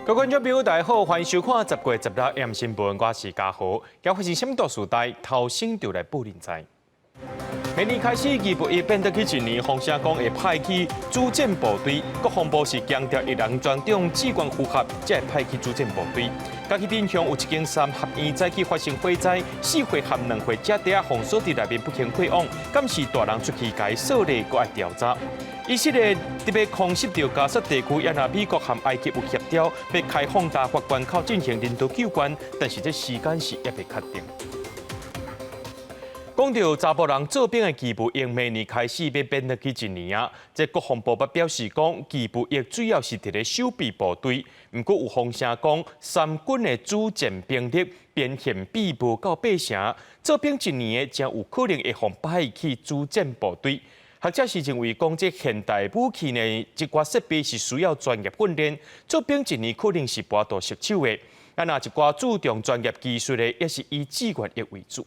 各位观众朋友，大家好，欢迎收看10月16日新闻，我是嘉豪。今发生什么大事代，头先就来报您知。明年开始，义务役变得去一年，洪声讲会派去主战部队。国防部是强调一人专长，志愿符合才会派去主战部队。嘉义镇乡有一间三合院早起发生火灾，4岁和2岁姐弟封锁伫内面不肯过往，敢是大人出去解扫咧，搁爱调查。以色列特别空袭到加沙地区，也拿美国和埃及有协调，要开放大法关口进行人道救援，但是这时间是也未确定。讲到查甫人做兵的义务役，明年开始要变得去一年啊。这国防部也表示讲，义务役主要是伫咧守备部队，不过有风声讲，三军的主战兵力变现比无到8成，做兵一年的才有可能会互派去主战部队。学者是认为讲，这现代武器呢，一寡设备是需要专业训练，做兵一年可能是跋倒熟手的。啊，那一寡注重专业技术的，也是以志愿役为主。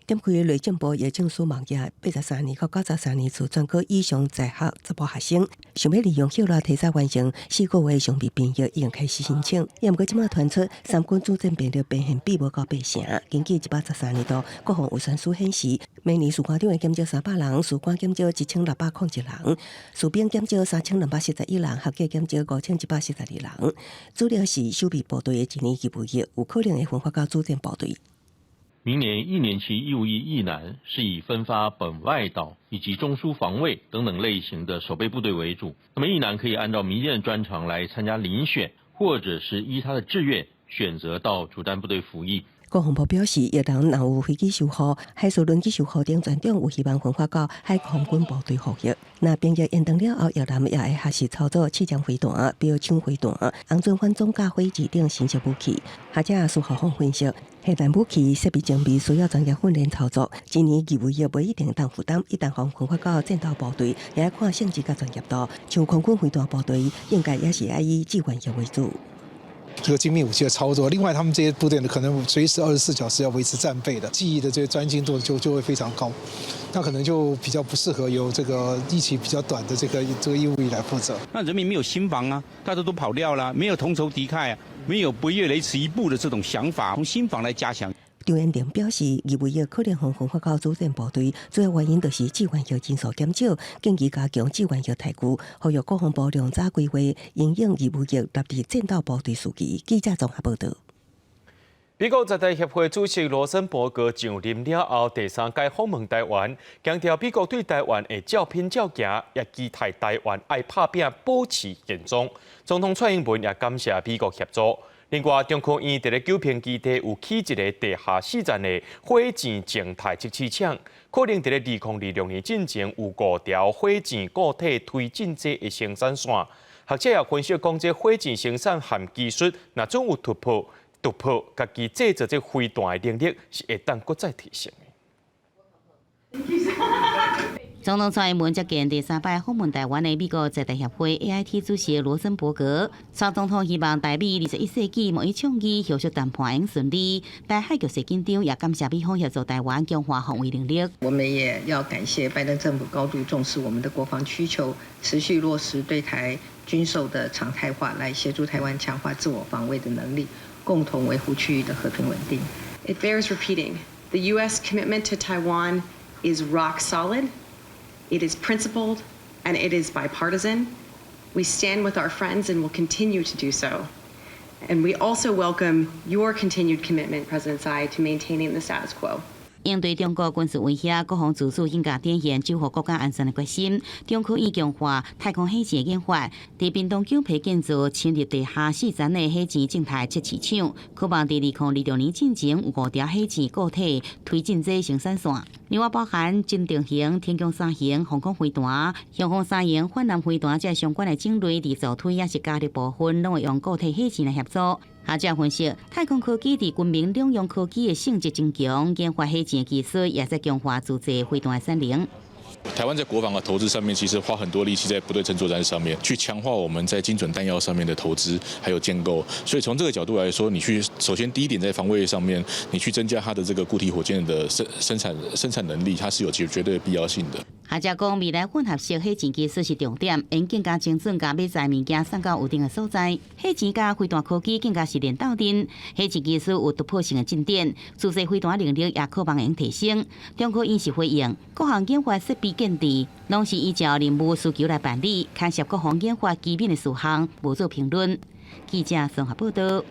检开内政部业政署网页，83年到93年次专科以上在学查甫学生，想要利用休假提早完成4个月常备兵役，已经开始申请。也毋过，即马传出三军主战兵力变现比无到8成。根据113年度国防预算书显示，明年士官长会减少300人，士官减少1601人，士兵减少3241人，学计减少5142人。主要是守备部队的一年义务役，有可能会分发到主战部队。明年1年期义务役役男是以分发本外岛以及中枢防卫等等类型的守备部队为主。那么役男可以按照民间的专长来参加遴选，或者是依他的志愿选择到主战部队服役。国防部表示，役人若有飞机受护、海事轮机受护等船长，有希望分发到海空军部队服役。那兵役延长了后，役人也会学习操作气枪飞弹、标枪飞弹、安全反装甲飞机等新式武器。学者事后分析，现代武器设备装备需要专业训练操作，一年义务役不一定当负担，一旦分发到战斗部队，也要看性质甲专业度。像空军飞弹部队，应该也是要以志愿役为主。这个精密武器的操作，另外他们这些部队呢，可能随时24小时要维持战备的，记忆的这些专精度就会非常高，那可能就比较不适合由这个役期比较短的这个义务役来负责。那人民没有心防啊，大家都跑掉了，没有同仇敌忾啊，没有不越雷池一步的这种想法，从心防来加强。张延定表示，义务役可能分发到主战部队，主要原因就是志愿役人数减少，建议加强志愿役待遇，呼吁国防部量早规划应用义务役纳入战斗部队数据。记者综合报道。美国在台协会主席罗森伯格上任了后，第3届访问台湾，强调美国对台湾会照拼照行，也期待台湾爱拍拼，保持现状。总统蔡英文也感谢美国协助。另外，中科院伫咧九平基地有起一个地下室站的火箭静态测试场，可能伫咧2026年进前有5条火箭固体推进剂的生产线。学者也分析讲，这火箭生产含技术若总有突破，家己制造这飞弹的能力是会当搁再提升的。总统蔡英文接见第3摆访问台湾的美国在台协会 AIT 主席罗森伯格，蔡总统希望台美21世纪贸易倡议后续谈判能顺利。台海局势紧张，也感谢美方协助台湾强化防卫能力。我们也要感谢拜登政府高度重视我们的国防需求，持续落实对台军售的常态化，来协助台湾强化自我防卫的能力，共同维护区域的和平稳定。It bears repeating. The U.S. commitment to Taiwan is rock solid. It is principled, and it is bipartisan. We stand with our friends and will continue to do so. And we also welcome your continued commitment, President Tsai, to maintaining the status quo. 应对中国军事威胁，国防自主应该展现守护国家安全的决心。中科院强化太空火箭的研发，在屏东九皮建造侵入地下室站的火箭静态测试场，渴望在2026年进前有5条火箭固体推进剂生产线。另外包含金定型、天宫3型航空飞弹、向空3型反舰飞弹这相关的种类，伫造推也是加力部分，拢会用固体火箭来协助。学者分析，太空科技伫军民两用科技的性质增强，研发火箭技术也在强化自制飞弹的产能。台湾在国防的投资上面，其实花很多力气在不对称作战上面，去强化我们在精准弹药上面的投资还有建构。所以从这个角度来说，你去首先第一点在防卫上面，你去增加它的这个固体火箭的生产能力，它是有绝对的必要性的。学者讲，未来混合式火钱技术是重点，应更加精准，甲买载物件送到有定的所在。火钱甲飞弹科技更加是连斗阵，火钱技术有突破性的进展，自制飞弹能力也可望用提升。中科院是回应，各项研发设备建制，拢是依照任务需求来办理，牵涉各项研发基本的事项，无做评论。记者综合报道。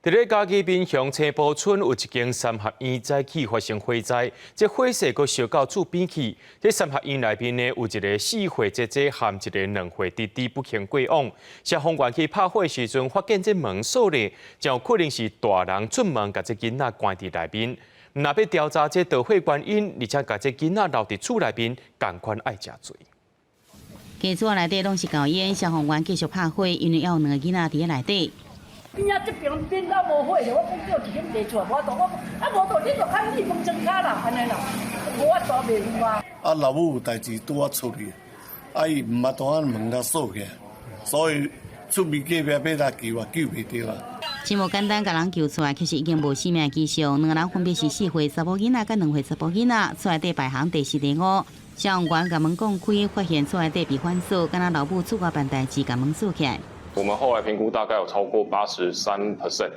伫咧嘉义滨乡青埔村有一间三合院早起发生火灾，这火势阁烧到厝边去。这三合院内边呢有一个4岁姐姐含一个2岁弟弟不幸过往。消防员去拍火时阵，发现这门锁咧，就可能是大人出门把这囡仔关伫内面。若要调查这导火原因，而且把这囡仔留伫厝内面，同款爱食罪。家厝内底拢是高烟，消防员继续拍火，因为要有2个囡仔伫咧内底。边啊这边边到无火了，我讲叫一点地出来，无度我无度你就看你门睁开啦，安尼啦，无法度袂有啊。啊，老母有代志拄啊出去，啊伊毋捌当门甲锁起，所以出面隔壁要来救啊，救袂着啊。真无简单，甲人救出来，其实已经无生命迹象。2个人分别是4岁查某囡仔甲2岁查甫囡仔，厝内底排行第4、第5。消防员甲门讲开，发现厝内底被反锁，敢若老母厝外办代志，甲门锁起来。我们后来评估，大概有超过83%，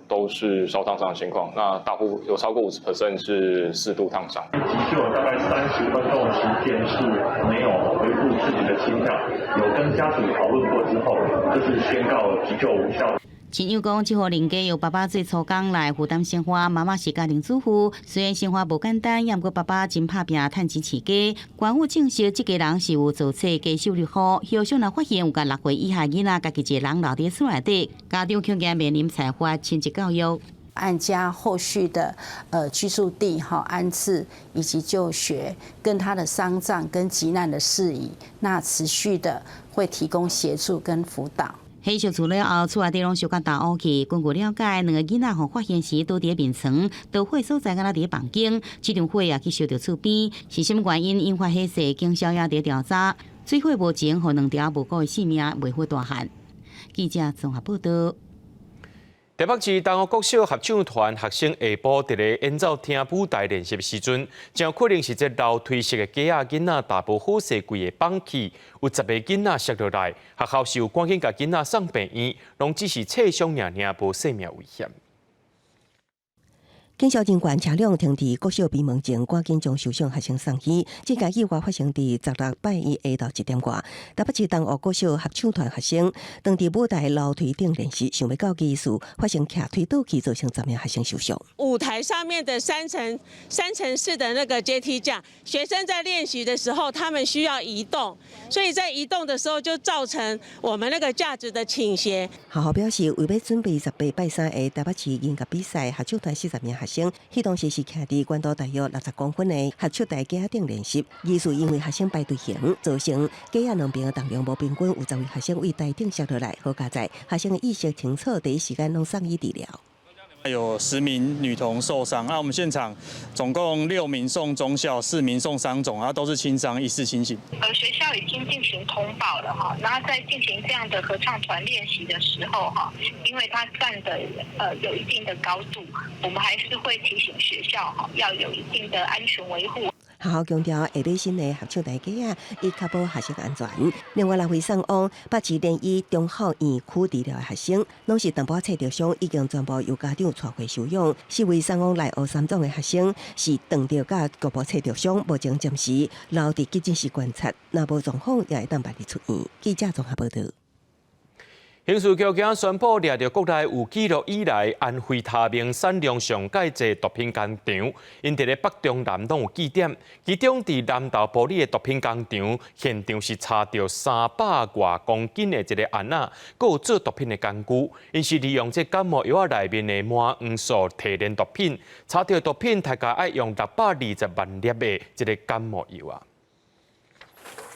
都是烧烫伤的情况。那大部有超过50%是4度烫伤。急救大概30分钟的时间是没有恢复自己的心跳，有跟家属讨论过之后，就是宣告急救无效。亲友讲，这户邻家由爸爸做粗工来负担生活，妈妈是家庭主妇。虽然生活无简单，也毋过爸爸真拍拼趁钱饲家。官府证实，这家人是有做册家收入户。后续若发现有甲6岁以下囡仔，家己一个人留伫厝内底，家长恐惊面临裁罚、亲职教育。按家后续的居住地安置以及就学，跟他的丧葬跟急难的事宜，那持续的会提供协助跟辅导。火烧厝了后，厝内底拢烧甲大乌去。根据了解，2个囡仔发现时都伫面床，导火所在敢若伫房间。这场火也去烧到厝边，是什么原因引发火势？警消也伫调查。水火无情，互2条无辜的性命袂火大汉。记者综合报道。台北市东湖国小合唱团学生下晡伫咧演奏厅舞台练习时阵，真有可能是这楼梯式的架仔囡仔大部好势规个放弃，有10个囡仔摔落来，学校是有赶紧甲囡仔送病院，拢只是挫伤尔，无生命危险。警消人员车辆停伫国小闭门前，赶紧将受伤学生送医。这件意外发生伫16拜一下昼1点外。台北市东湖国小合唱团学生当伫舞台楼梯顶练习，想要到技术，发生卡推倒去，造成10名学生受伤。舞台上面的三层式的那个阶梯架，学生在练习的时候，他们需要移动，所以在移动的时候就造成我们那个架子的倾斜。学校表示，为要准备18拜3的台北市音乐比赛，合唱团40名学生，迄当时是徛伫高度大约60公分的合唱台架顶练习。技术因为学生排队形，造成架两边的重量无平均，有10位学生为台顶摔落来。好佳在学生的意识清楚，第一时间拢送医治疗。有10名女童受伤，我们现场总共6名送中校，4名送伤总，都是轻伤，疑似清醒。学校已经进行通报了哈，然后在进行这样的合唱团练习的时候哈，因为它站的有一定的高度，我们还是会提醒学校哈要有一定的安全维护。学校强调，下底新的合唱台架以确保学生安全。另外，6位送往北市联医中校院区治疗的学生，拢是淡薄切着伤，已经全部由家长带回收养。4位送往内湖3中的学生是撞到甲局部切着伤，目前暂时留伫急诊室观察，若无状况也会当办理出院。记者综合报道。刑事局今日宣布，抓到国内有记录以来安非他命产量上介济毒品工厂，因伫咧北中南拢有据点。其中伫南投埔里的毒品工厂，现场是查到300多公斤的一个安仔，佮有做毒品的工具。因是利用这感冒药内面的麻黄素提炼毒品，查到毒品大概爱用620万粒的一个感冒药啊。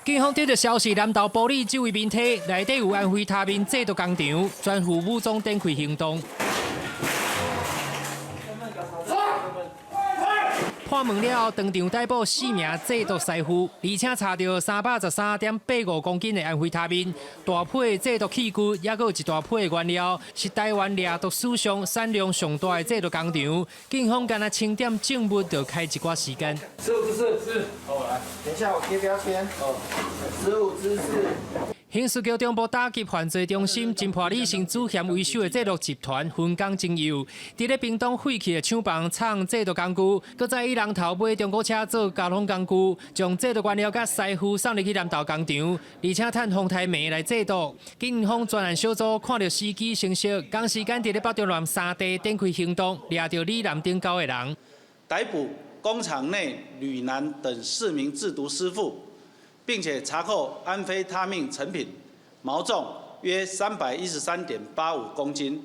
警方得到消息，南投埔里这位民体内底有安非他命制毒工厂，专负武装展开行动。破门了后，当场逮捕4名制毒师傅，而且查到313.85公斤的安非他命、大批制毒器具，也有一大批的原料，是台湾掠毒史上产量上大的制毒工厂。警方干那清点证物，就开一寡时间。是不是？是。好，来，等一下我贴标签。哦，15支是。刑事局中部打击犯罪中心侦破李姓主嫌为首的制毒集团分工精优，伫咧屏东废弃的厂房藏制毒工具，搁再以人头买中古车做交通工具，将制毒原料甲师傅送入去南投工厂，而且趁风台煤来制毒。警方专案小组看到时机成熟，同时间伫咧北中南3地展开行动，抓到李南顶高的人，逮捕工厂内吕男等4名制毒师傅。并且查扣安非他命成品，毛重约313.85公斤。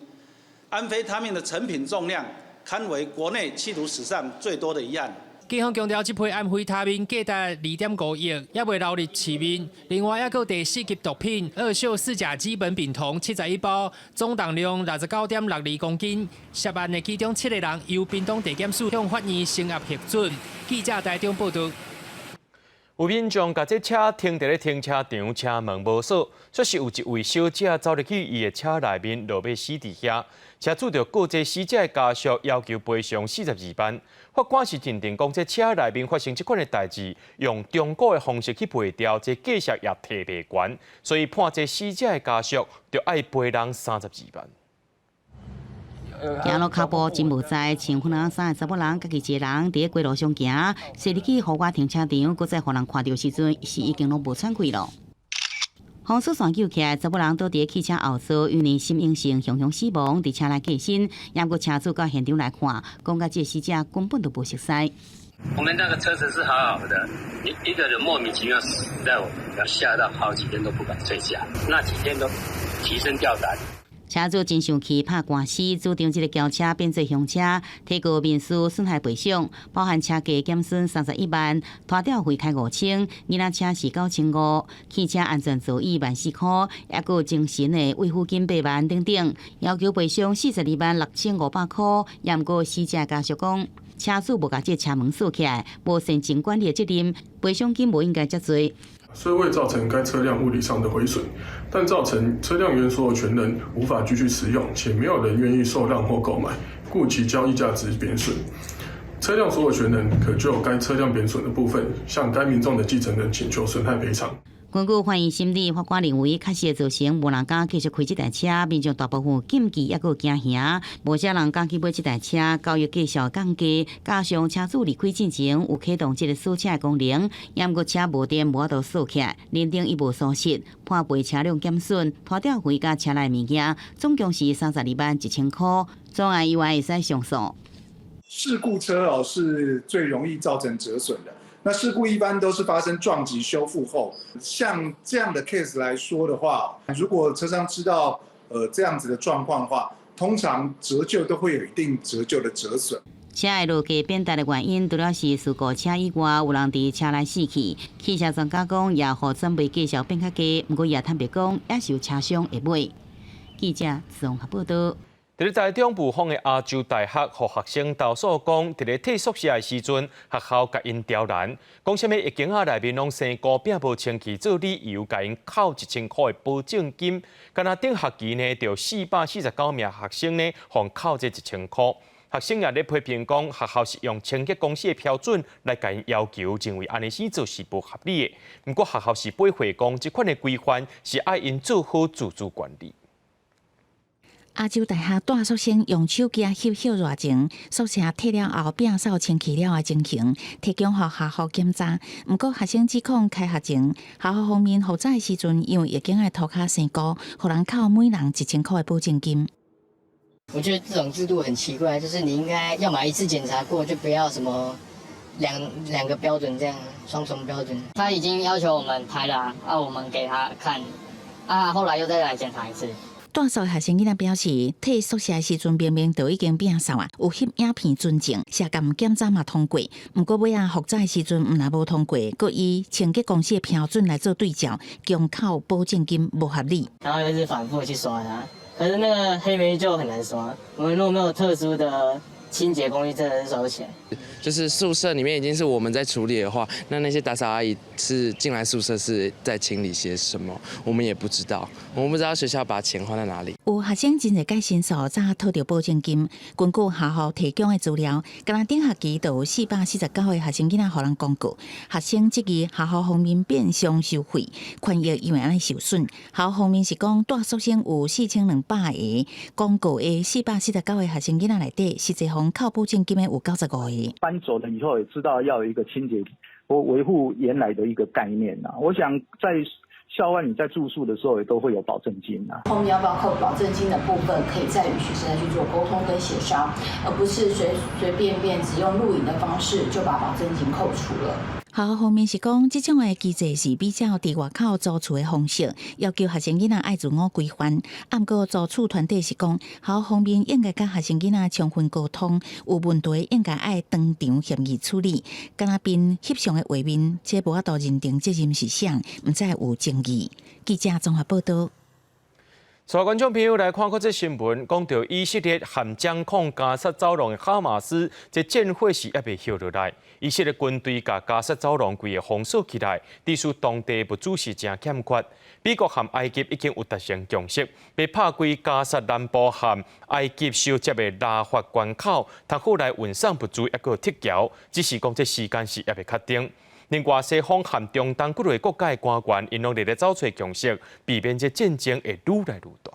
安非他命的成品重量堪为国内缉毒史上最多的一案。警方强调，这批安非他命价值2.5亿，也未流入市面。另外，还有第4级毒品2溴4甲基苯丙酮71包，总重量69.62公斤。涉案的其中7个人由屏东地检署向法院声押核准。记者台中报道。有民众把这车停在停车场，车门无锁，说是有一位小姐走入去伊的车内面，落尾死伫遐。车主就告这死者的家属要求赔偿42万。法官是认定讲这车内面发生这款的代志，用中古的方式去赔掉，这价值也提袂悬，所以判这死者的家属就要赔人32万。行路脚步真无在，穿粉蓝衫的查某人，家己一个人伫咧街路上行，驶入去户外停车场，搁再互人看到时阵，是已经拢无喘气咯。防水线救起来，查某人倒伫咧汽车后座，因为心因性熊熊死亡，伫车内过身。也过车主到现场来看，讲甲这死者根本都无熟悉。我们那个车子是好好的，一个人莫名其妙死在我们家，吓到好几天都不敢睡觉，那几天都提心吊胆。车主真生气，拍官司，主张这个轿车变做凶车，提告民事损害赔偿，包含车价减损31万，拖吊费开5000，二辆车是9500，汽车安全座椅14000块，也有精神的慰抚金8万等等，要求赔偿42万6500块。也毋过死者家属讲，车主无甲这车门锁起来，无善尽管理的责任，赔偿金无应该遮多。虽未造成该车辆物理上的毁损，但造成车辆原所有权人无法继续使用，且没有人愿意受让或购买，故其交易价值贬损。车辆所有权人可就该车辆贬损的部分，向该民众的继承人请求损害赔偿。根据怀疑心理，法官认为确实造成无人敢继续开这台车，民众大部分禁忌也有惊吓，无少人敢去买这台车，交易继续降价，加上车主离开进前有启动这个锁车的功能，也毋过车无电无法度锁起来，认定伊无锁匙，判赔车辆减损、拖吊费加车内物件，总共是32万1000块。总案以外会使上诉。事故车是最容易造成折损的。那事故一般都是发生撞击修复后，像这样的 case 来说的话，如果车商知道这样子的状况的话，通常折旧都会有一定折旧的折损。车的落价变大的原因，除了是事故车以外，有人伫车内死去。汽车专家讲，也互准备继续变较低，不过也坦白讲，也是有车商会买。记者综合报道。伫台中部方的亚洲大学，互学生投诉讲，伫咧替宿舍的时阵，学校甲因刁难，讲什么疫情内面拢生高饼无清气，做理由甲因扣1000块的保证金。敢若顶学期呢，就449名学生呢，互扣这1000块。学生也咧批评讲，学校是用清洁公司的标准来甲因要求，认为安尼是做是不合理的。不过学校是驳回讲，这款的规范是爱因做好自主管理。亚洲大学大宿生用手机翕翕热情，宿舍退了后摒扫清气了的情形，提供予学校检查。不过学生指控开学前，学校方面负责的时阵，因为疫情的涂骹生高，互人扣每人1000块的保证金。我觉得这种制度很奇怪，就是你应该要么一次检查过，就不要什么两个标准这样双重标准。他已经要求我们拍了我们给他看后来又再来检查一次。大数学生囡仔表示，替宿舍的时阵明明就已经摒扫啊，有翕影片存证，社监检查嘛通过。不过尾复查的时阵，毋若无通过，佮以清洁公司的标准来做对照，共扣保证金不合理。然后一直反复去刷它，可是那个黑莓就很难刷。我们如果没有特殊的清洁工具真的是收钱。就是宿舍里面已经是我们在处理的话，那些打扫阿姨是进来宿舍是在清理些什么，我们也不知道，我们不知道学校把钱花在哪里。有学生真侪改申诉，早讨到保证金。根据学校提供的资料，今仔顶学期就有449个学生囡仔互人公告，学生质疑学校方面变相收费，权益因为安尼受损。学校方面是讲，大宿生有4200个，公告的449个学生囡仔内底，实际上靠保证金的有95个。搬走了以后也知道要有一个清洁或维护原来的一个概念啊。我想在校外你在住宿的时候也都会有保证金啊。后面要不要扣保证金的部分，可以再与学生去做沟通跟协商，而不是随便只用录影的方式就把保证金扣除了。学校方面是讲，这种的机制是比较伫外口租厝的方式，要求学生囡仔爱自我规范。不过租厝团体是讲，学校方面应该甲学生囡仔充分沟通，有问题应该爱当场协议处理。敢若凭翕相的画面，这无法度认定责任是啥，毋知有争议。记者综合报道。所有观众朋友来看看这新闻，讲到以色列含掌控加沙走廊的哈马斯，这战火是还未歇落来。以色列军队甲加沙走廊规个封锁起来，致使当地物资是真欠缺。美国和埃及已经有达成共识，被拍归加沙南部和埃及相接的拉法关口，通好来运送物资一个铁桥，只是讲这时间是还未确定。另外，西方和中东各类国家的官员，因拢在找出共识，避免这战争会愈来愈大。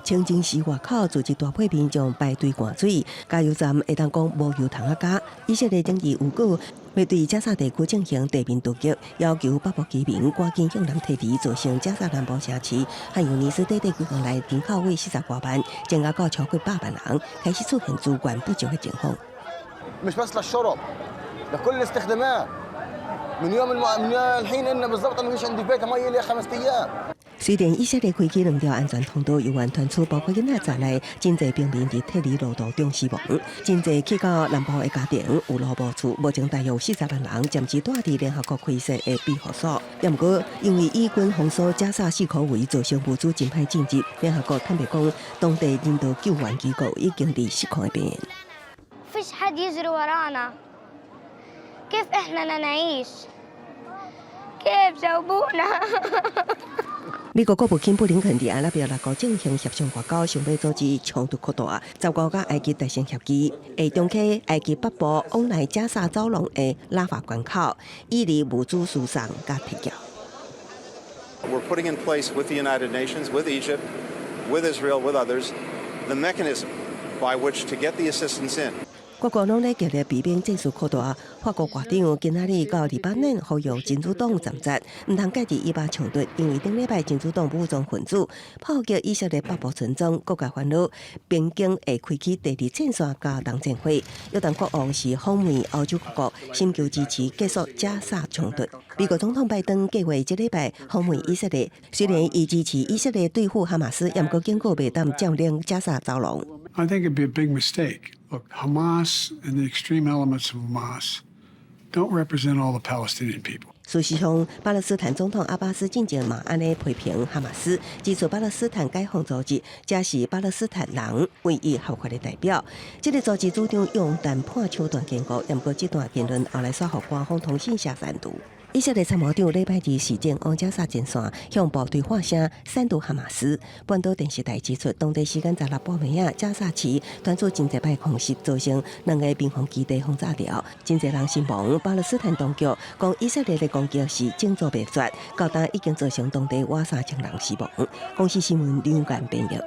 清真寺外口组织大批民众排队灌水，加油站会当讲无油通啊加。以色列政治有久，要对加沙地区进行地面突击，要求北部居民赶紧向南退离，造成加沙南部城市和尤尼斯地区几年来人口为40多万，增加到超过8万人，开始出现资源不足的情况。لكل الاستخدامات من الحين إن بالضبط أنا مش عندي بيت مية لي 5 أيام。虽然以色列开启2条安全通道，有完传出包括囡仔在内，真侪平民伫退离路途中死亡，真侪去到南部的家庭有路无厝，目前大约有40万人暂时住伫联合国开设的庇护所。不过，因为以军封锁加沙4口位，造成物资真歹进入。联合国坦白讲，当地人道救援机构已经伫失控的边缘。فيش حد يجري ورانا كيف احنا نعيش كيف جاوبونا 美国国务卿布林肯伫阿拉伯6号进行协商外交，想要阻止冲突扩大。15甲埃及达成协议，会重启埃及北部往来加沙走廊的拉法关口，以利物资输送甲铁桥。We're putting in place with the United Nations, with Egypt, with Israel, with others, the mechanism by which to get the assistance in. 各国拢在极力避免战事扩大。法国外长今仔日到黎巴嫩呼吁真主党站站，唔通介入以巴冲突，因为顶礼拜真主党武装分子炮击以色列北部村庄，国家烦恼边境会开启第2战线加东战火。约旦国王是访问欧洲各国，寻求支持结束加沙冲突。美国总统拜登计划这礼拜访问以色列，虽然伊支持以色列对付哈马斯，也毋过警告袂当占领加沙走廊。I think it'd be a big mistake. Look, Hamas and the extreme elements of Hamas don't represent all the Palestinian people. 事实上，巴勒斯坦总统阿巴斯进前嘛安尼批评哈马斯，指出巴勒斯坦解放组织才是巴勒斯坦人唯一合法的代表。这个组织主张用谈判手段建国，不过这段言论后来煞互官方通讯社删除。以色列参谋长礼拜2时间往加沙前线向部队发声煽动哈马斯。半岛电视台指出，当地时间16晡暝加沙市传出真侪摆空袭，造成2个边防基地轰炸掉，真侪人死亡。巴勒斯坦当局讲以色列的攻击是整作灭绝，到今已经造成当地约3000人死亡。公司新闻两间编译。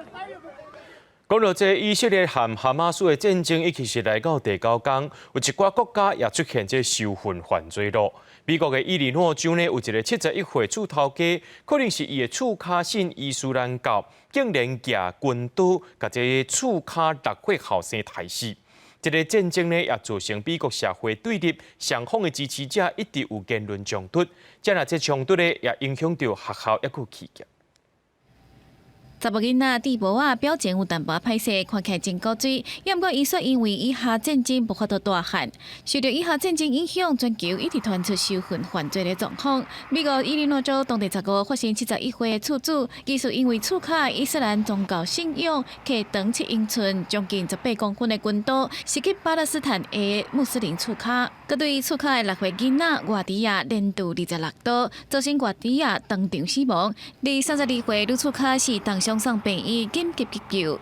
讲到这以色列和哈马斯的战争，已经是来到第9天，有一寡国家也出现这仇恨犯罪咯。美国的伊利诺州呢，有一个71岁厝头家，可能是伊的厝卡信伊斯兰教，竟然举军刀，把这厝卡6岁后生害死。这个战争呢，也造成美国社会对立，双方的支持者一直有言论冲突。这若这冲突呢，也影响到学校一个企业。查某囡仔伫无表情有淡薄歹势，看起来真古锥。也毋过伊说因为以下战争无法度大汉，受到以下战争影响，全球一直传出受训犯罪的状况。美国伊利诺州当地15发生71岁的处子，疑似因为触卡伊斯兰宗教信仰，摕长7英寸、将近18公分的军刀袭击巴勒斯坦的穆斯林触卡，佮对触卡的6岁囡仔瓦迪亚连渡26刀，造成瓦迪亚当场死亡。32岁女触卡是当上送病院紧急急救。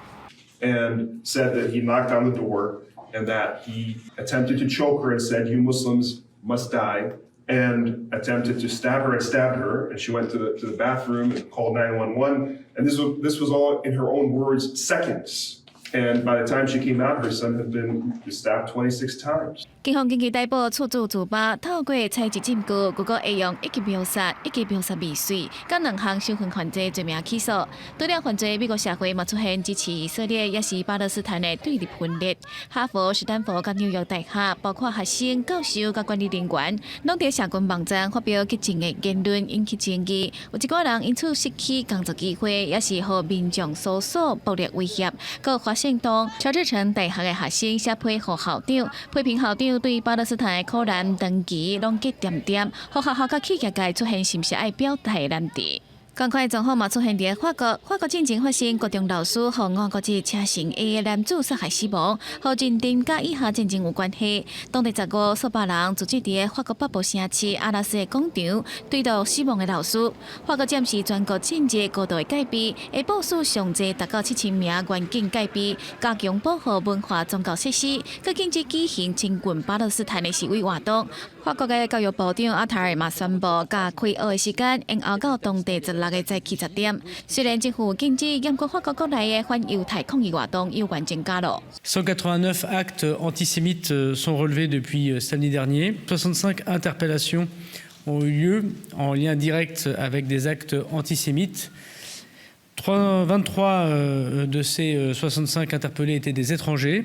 And said that he knocked on the door and that he attempted to choke her and said, "You Muslims must die," and attempted to stab her, and she went to the bathroom and called 911. And this was all in her own words, seconds. And by the time she came out, her son had been stabbed 26 times. 警方紧急逮捕处子自拔，透过采集证据，如果会用一级谋杀、一级谋杀未遂，甲2项受训犯罪罪名起诉。对了犯罪，美国社会嘛出现支持以色列也是巴勒斯坦的对立分裂。哈佛、斯坦福、甲纽约大学，包括学生、教授、甲管理人员，拢伫社群网站发表激进的言论，引起争议。有一个人因此失去工作机会，也是互民众搜索、暴力威胁。各发行动，乔治城大学的学生写批互校长，批评校长对巴勒斯坦的苦难长期拢结点点，互学校甲企业界出现是毋是爱表态难题。同款状况嘛出现伫法国，法国进前发生高中老师互外国籍车神 A 的男子杀害死亡，互认定甲以下战争有关系。当地15数百人组织伫法国北部城市阿拉斯的广场追悼死亡的老师。法国暂时全国禁止高度的戒备，会部署上济达到7000名远警戒备，加强保护文化宗教设施，佮禁止举行亲近巴勒斯坦的示威活动。法国的教育部长阿塔尔嘛宣布，加开学的时间延后到当地16个早起10点。虽然政府禁止，不过法国国内的反犹太抗议活动有关增加了。189 actes antisémites sont relevés depuis samedi dernier. 65 interpellations ont eu lieu en lien direct avec des actes antisémites. 23 de ces 65 interpellés étaient des étrangers.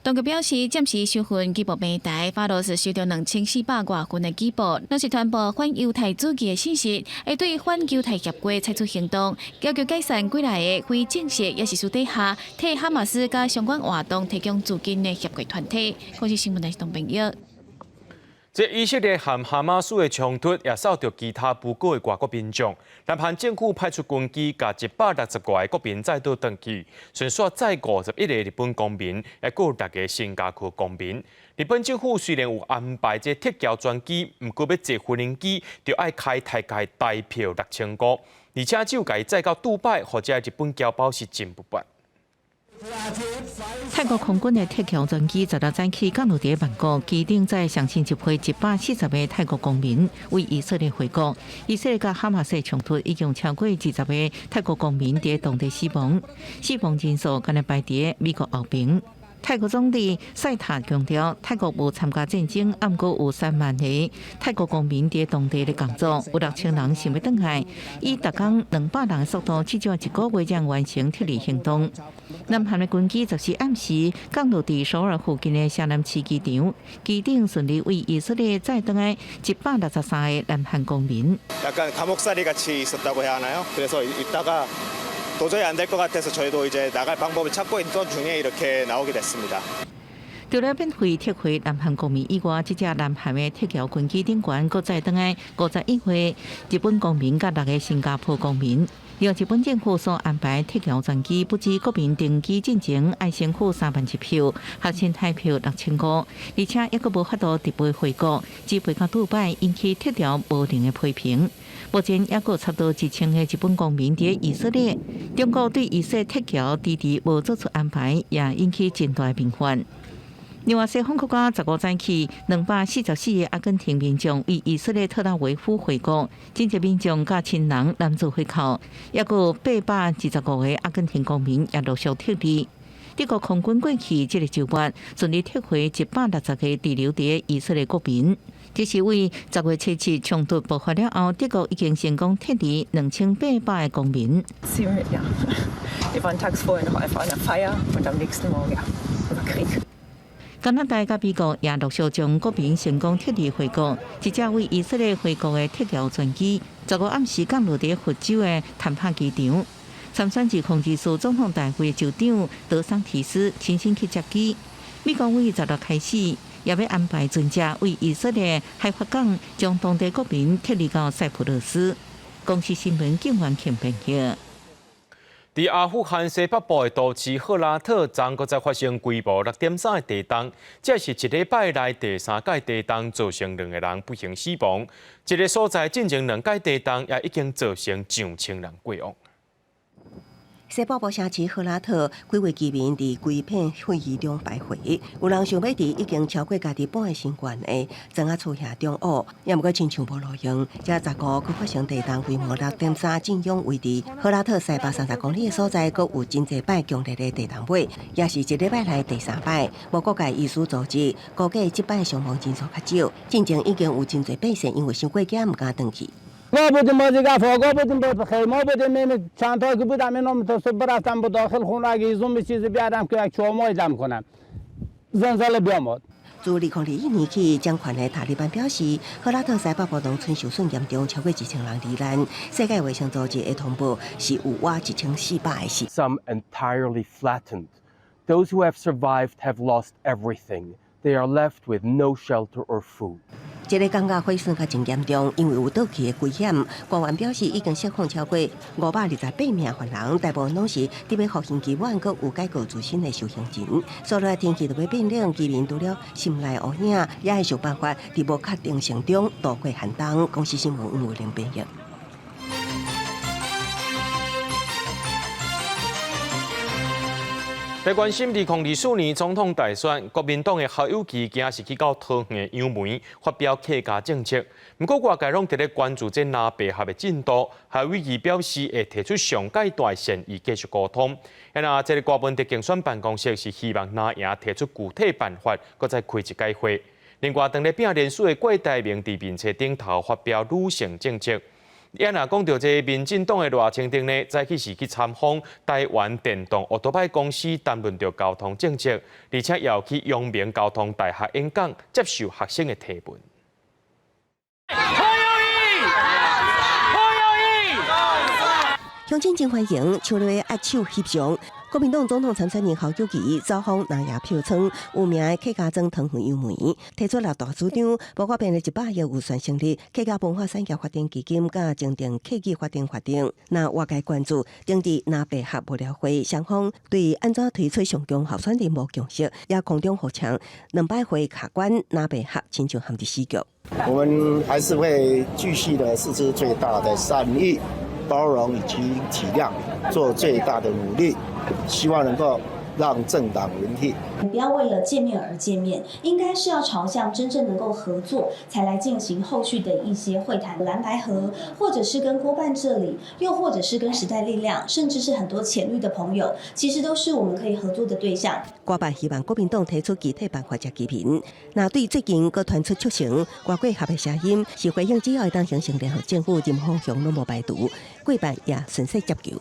当局表示，暂时收讯基报平台法罗是收到2400多份的举报，若是传播反犹太主义的信息，会对反犹太协会采取行动，要求解散归来的非正式也是私底下替哈马斯甲相关活动提供资金的协会团体。我是新闻台同朋友。这以色列和哈马斯的冲突也扫到其他不过的外国民众。南韩政府派出军机，甲160多个国民再度登记，顺续载51个日本公民，也有6个新加坡公民。日本政府虽然有安排这特调专机，不过要坐无人机，就要开大概台票6000块，而且只有甲伊载到杜拜或者日本侨胞是真不办。泰国空军的特强专机10日早起降落伫曼谷机场，在相亲接回140个泰国公民为以色列回国。以色列甲哈马斯冲突已经超过20个泰国公民伫当地死亡，死亡人数敢若排伫美国后边。泰国总理赛塔强调，泰国无参加战争，不过有3万个泰国公民伫当地咧工作，有6000人想要回来，以每天200人的速度，至少1个月将完成撤离行动。南韩的军机则是暗时降落伫首尔附近的下南市机场，机场顺利为以色列载回来163个南韩公民。 약간 감옥살이 같이 있었다고 해야 하나요? 그래서 있다가 도저히 안 될 것 같아서 저희도 이제 나갈 방법을 찾고 있던 중에 이렇게 나오게 됐습니다. 除了免费撤回南韩公民以外，这只南韩的特调军机顶悬搁载回来51岁日本公民甲6个新加坡公民。由日本政府所安排特调专机，不止国民登机进前要先付3万1票，学生台票6000块，而且抑阁无法度直飞回国，只飞到杜拜，引起特调无能的批评。目前抑阁差不多1000个日本公民伫以色列，中国对以色列特调迟迟无做出安排，也引起真大民怨。另外，西方国家15早起，244个阿根廷民众为以色列特拉维夫回国，真侪民众甲亲人拦住回口，也有825个阿根廷公民也陆续撤离。德国空军过去这个周末顺利撤回160个滞留伫以色列国民。这是为10月7日冲突爆发了后，德国已经成功撤离2800个公民。Syrien, wir waren tags vorher noch einfach an der Feier und am nächsten Morgen war Krieg. 加拿大甲美国也陆续将国民成功撤离回国。一架为以色列回国的特调专机，15暗时降落伫佛州的坦帕机场。参选自控制署总统大会首长德桑提斯亲身去接机。美国为16开始，也要安排专家为以色列开发港将当地国民撤离到塞浦路斯。公司新闻警员前评价。在阿富汗西北部的都市赫拉特，昨个才发生规模6.3的地震，这是一礼拜来第3届地震，造成2个人不幸死亡。这个所在进行2届地震，也已经造成上千人过亡。西北部城市赫拉特，几位居民伫规片废墟中徘徊，有人想要伫已经超过家己半个身悬的砖仔厝下中学，也毋过亲像无路用。这昨个佮发生地震，规模6.3，震央位伫赫拉特西北30公里的所在，佮有真侪摆强烈的地震尾，也是一礼拜来第3摆。无各界医师组织估计这摆伤亡人数较少，进前已经有真侪百姓因为伤过检，毋敢回去。ما بودیم بازیگاه ما بودیم بود خیر ما بودیم من چند تا که بودم اینا متصل برفتم به داخل خونه اگه ایزون به چیزی بیارم که یک چهارمای جمع کنم زلزله بیامد自2021年起，掌权的塔利班表示，赫拉特西北部农村受损严重，超过1000人罹难。世界卫生组织的通报是有挖1400个死。Some entirely flattened. Those who have survived have lost everything. They are left with no shelter or food. 这个感觉毁损较真严重，因为有倒去的危险。官员表示，已经释放超过528名犯人，大部分拢是伫要服刑期满，佮有解雇自身的受刑人。所以天气就要变冷，居民除了心内乌影，也会想办法伫无确定性中度过寒冬。公司新闻吴伟玲编译。来关心2024年总统大选，国民党的侯友宜今是去到桃园杨梅发表客家政策。不过外界拢伫咧关注这拿白合的进度，侯友宜表示会提出上届大线以继续沟通。这个郭文的竞选办公室是希望拿赢提出具体办法，搁再开一届会。另外，当咧拼连署的郭台铭伫面册顶头发表女性政策。也若讲到这民进党的赖清德呢，早起是去参访台湾电动奥多拜公司，谈论着交通政策，而且也去阳明交通大学演讲，接受学生的提问。乡亲真欢迎，笑咧握手翕相。国民党总统参选人侯友宜走访南亚票仓，有名的客家庄桃园杨梅，提出6大主张，包括编了100亿预算成立客家文化产业发展基金，甲增订客语发展法定。那外界关注，当地南北合无聊会双方对安怎推出上强候选人无共识，也空中互抢2摆会卡关，南北合亲像陷入死局。我们还是会继续的释出最大的善意、包容以及体谅，做最大的努力，希望能够让政党轮替。不要为了见面而见面，应该是要朝向真正能够合作，才来进行后续的一些会谈。蓝白合，或者是跟郭办这里，又或者是跟时代力量，甚至是很多浅绿的朋友，其实都是我们可以合作的对象。郭办希望国民党提出具体办法加批评。那对最近佮传出促成外国合的声音，是回应只要会当形成联合政府，任方向拢无排除，郭办也顺势接球。